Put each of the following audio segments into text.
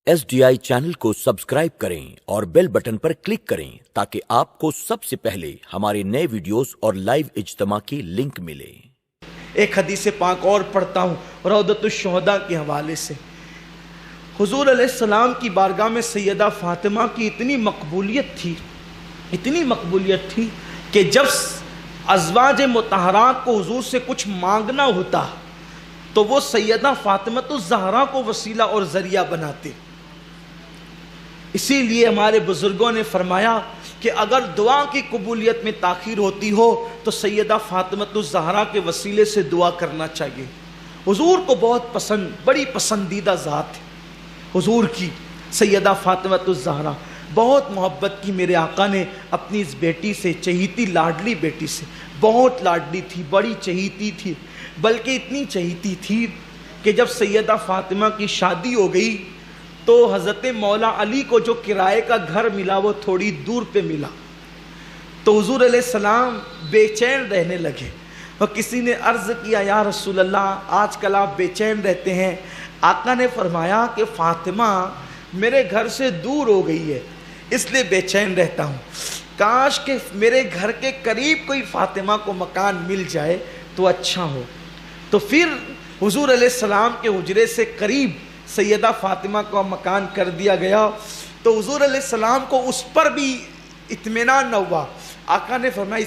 SDI channel को subscribe करें और बेल बटन पर क्लिक करें ताकि आपको सबसे पहले हमारे नए वीडियोस और लाइव इज्तिमा की लिंक मिले। एक हदीस पाक और पढ़ता हूँ रौदतुश्शुहदा के हवाले से। हुजूर अलैहिस्सलाम की बारगाह में सैयदा फातिमा की इतनी मकबूलियत थी कि जब अज़वाज मुतहरात को हुजूर से कुछ मांगना होता तो वो सैयदा फातिमतुज़ ज़हरा को वसीला और ज़रिया बनाते। इसीलिए हमारे बुजुर्गों ने फरमाया कि अगर दुआ की कबूलियत में ताख़ीर होती हो तो सैयदा फातिमतुज़ ज़हरा के वसीले से दुआ करना चाहिए। हुजूर को बहुत पसंद, बड़ी पसंदीदा ज़ात है हुजूर की सैयदा फातिमतुज़ ज़हरा। बहुत मोहब्बत की मेरे आका ने अपनी इस बेटी से, चहीती लाडली बेटी से। बहुत लाडली थी, बड़ी चहीती थी, बल्कि इतनी चहीती थी कि जब सैयदा फातिमा की शादी हो गई तो हज़रत मौला अली को जो किराए का घर मिला वो थोड़ी दूर पे मिला। तो हुजूर अलैहिस्सलाम बेचैन रहने लगे और किसी ने अर्ज़ किया, या रसूल अल्लाह आजकल आप बेचैन रहते हैं। आका ने फरमाया कि फातिमा मेरे घर से दूर हो गई है इसलिए बेचैन रहता हूँ। काश के मेरे घर के करीब कोई फातिमा को मकान मिल जाए तो अच्छा हो। तो फिर हुजूर अलैहिस्सलाम के हुजरे से करीब सैयदा फातिमा का मकान कर दिया गया। तो हुजूर अलैहिस्सलाम को उस पर भी इत्मीनान न हुआ। आका ने फरमाया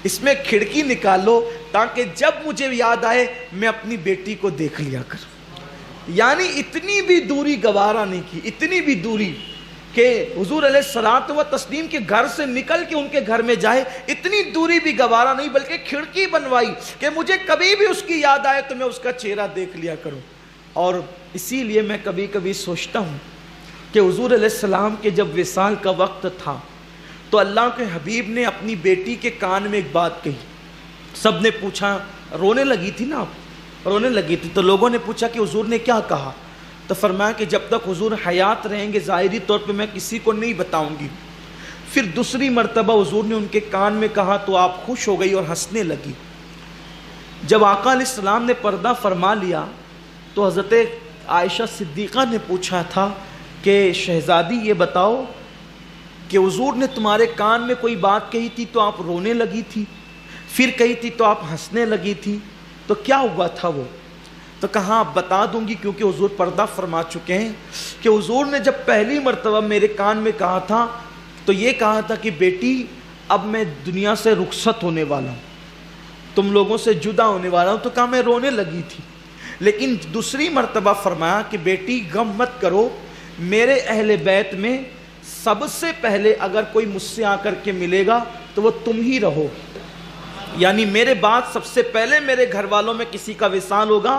इसमें खिड़की निकालो ताकि जब मुझे याद आए मैं अपनी बेटी को देख लिया करूं। यानी इतनी भी दूरी गवारा नहीं की, इतनी भी दूरी कि हुजूर अलैहिस्सलातु व तस्लीम के घर से निकल के उनके घर में जाए, इतनी दूरी भी गवारा नहीं, बल्कि खिड़की बनवाई कि मुझे कभी भी उसकी याद आए तो मैं उसका चेहरा देख लिया करूं। और इसीलिए मैं कभी कभी सोचता हूं कि हुजूर अलैहिस्सलाम के जब विसाल का वक्त था तो अल्लाह के हबीब ने अपनी बेटी के कान में एक बात कही। सब ने पूछा, रोने लगी थी ना आप, रोने लगी थी, तो लोगों ने पूछा कि हुजूर ने क्या कहा। तो फरमाया कि जब तक हुजूर हयात रहेंगे ज़ाहिरी तौर पे मैं किसी को नहीं बताऊंगी। फिर दूसरी मर्तबा हुजूर ने उनके कान में कहा तो आप खुश हो गई और हंसने लगी। जब आका अलैहिस्सलाम ने पर्दा फरमा लिया तो हज़रत आयशा सिद्दीक़ा ने पूछा था कि शहज़ादी ये बताओ कि हुजूर ने तुम्हारे कान में कोई बात कही थी तो आप रोने लगी थी, फिर कही थी तो आप हंसने लगी थी, तो क्या हुआ था वो? तो कहा आप बता दूंगी क्योंकि हुजूर पर्दा फरमा चुके हैं कि हुजूर ने जब पहली मर्तबा मेरे कान में कहा था तो ये कहा था कि बेटी अब मैं दुनिया से रुखसत होने वाला हूँ, तुम लोगों से जुदा होने वाला हूँ। तो कहा मैं रोने लगी थी। लेकिन दूसरी मर्तबा फरमाया कि बेटी गम मत करो, मेरे अहले बैत में सबसे पहले अगर कोई मुझसे आकर के मिलेगा तो वो तुम ही रहो। यानी मेरे बाद सबसे पहले मेरे घर वालों में किसी का विसाल होगा,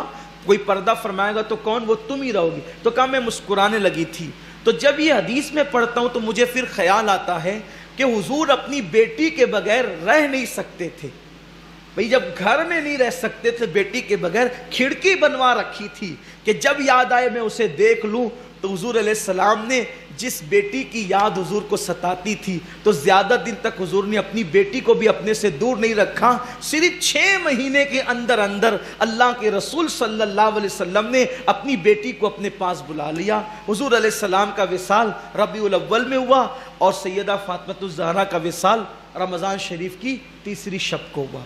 कोई पर्दा फरमाएगा तो कौन? वो तुम ही रहोगी। तो कहा मैं मुस्कुराने लगी थी। तो जब ये हदीस में पढ़ता हूँ तो मुझे फिर ख्याल आता है कि हुजूर अपनी बेटी के बगैर रह नहीं सकते थे। भाई जब घर में नहीं रह सकते थे बेटी के बगैर, खिड़की बनवा रखी थी कि जब याद आए मैं उसे देख लूँ। तो हुजूर अलैहिस्सलाम ने जिस बेटी की याद हुजूर को सताती थी तो ज़्यादा दिन तक हुजूर ने अपनी बेटी को भी अपने से दूर नहीं रखा। सिर्फ 6 महीने के अंदर अंदर अल्लाह के रसूल सल्लल्लाहु अलैहि वसल्लम ने अपनी बेटी को अपने पास बुला लिया। हुजूर अलैहिस्सलाम का विसाल रबीउल अव्वल में हुआ और सैयदा फातिमतुज़ ज़हरा का विसाल रमज़ान शरीफ की तीसरी शब को हुआ।